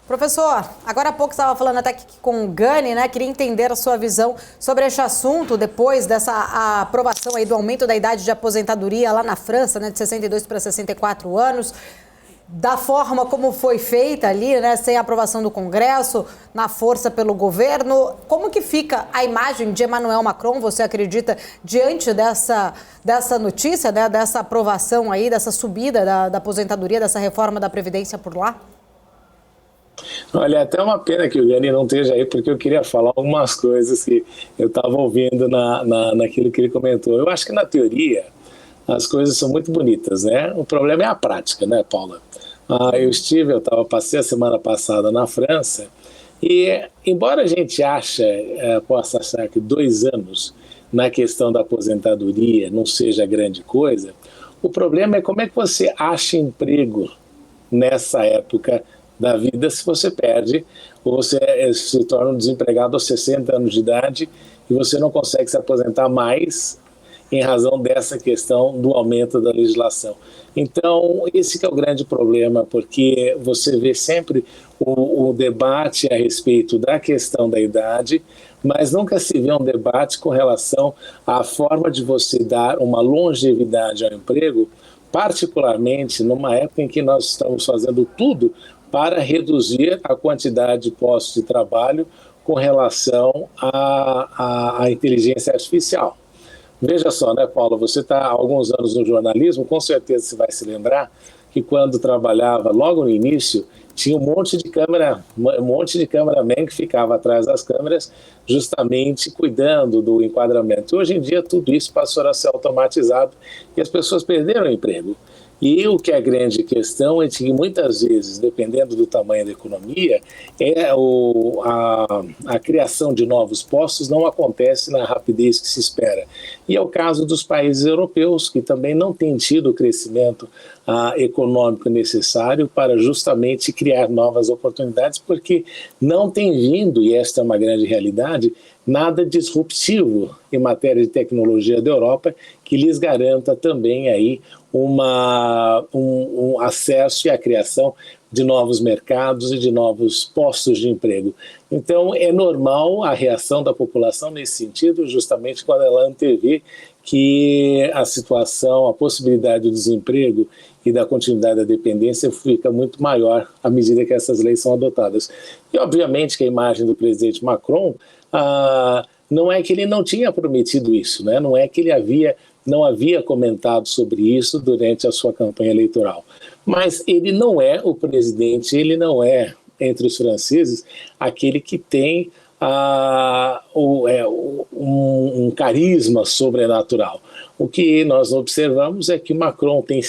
Professor, agora há pouco estava falando até aqui com o Gani, né? Queria entender a sua visão sobre este assunto depois dessa aprovação aí do aumento da idade de aposentadoria lá na França, né? De 62 para 64 anos. Da forma como foi feita ali, né? Sem a aprovação do Congresso, na força pelo governo. Como que fica a imagem de Emmanuel Macron, você acredita, diante dessa notícia, né? Dessa aprovação aí, dessa subida da aposentadoria, dessa reforma da Previdência por lá? Olha, é até uma pena que o Gani não esteja aí, porque eu queria falar algumas coisas que eu estava ouvindo naquilo que ele comentou. Eu acho que, na teoria, as coisas são muito bonitas, né? O problema é a prática, né, Paula? Passei a semana passada na França, e embora a gente possa achar que 2 anos na questão da aposentadoria não seja grande coisa, o problema é como é que você acha emprego nessa época da vida se você perde ou você se torna um desempregado aos 60 anos de idade e você não consegue se aposentar mais em razão dessa questão do aumento da legislação. Então, esse que é o grande problema, porque você vê sempre o debate a respeito da questão da idade, mas nunca se vê um debate com relação à forma de você dar uma longevidade ao emprego, particularmente numa época em que nós estamos fazendo tudo para reduzir a quantidade de postos de trabalho com relação à inteligência artificial. Veja só, né, Paulo, você está há alguns anos no jornalismo, com certeza você vai se lembrar que quando trabalhava logo no início, tinha um monte de cameraman que ficava atrás das câmeras justamente cuidando do enquadramento. Hoje em dia tudo isso passou a ser automatizado e as pessoas perderam o emprego. E o que é a grande questão é que muitas vezes, dependendo do tamanho da economia, a criação de novos postos não acontece na rapidez que se espera. E é o caso dos países europeus, que também não têm tido o crescimento econômico necessário para justamente criar novas oportunidades, porque não tem vindo, e esta é uma grande realidade, nada disruptivo em matéria de tecnologia da Europa que lhes garanta também aí um acesso e a criação de novos mercados e de novos postos de emprego. Então, é normal a reação da população nesse sentido, justamente quando ela antevê que a situação, a possibilidade do desemprego e da continuidade da dependência fica muito maior à medida que essas leis são adotadas. E, obviamente, que a imagem do presidente Macron não é que ele não tinha prometido isso, né? Não é que ele não havia comentado sobre isso durante a sua campanha eleitoral. Mas ele não é o presidente, ele não é, entre os franceses, aquele que tem um carisma sobrenatural. O que nós observamos é que Macron tem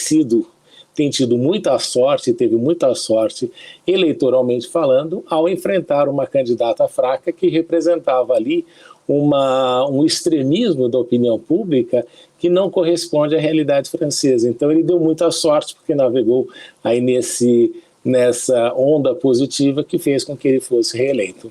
tido muita sorte, teve muita sorte, eleitoralmente falando, ao enfrentar uma candidata fraca que representava ali um extremismo da opinião pública que não corresponde à realidade francesa. Então ele deu muita sorte porque navegou aí nessa onda positiva que fez com que ele fosse reeleito.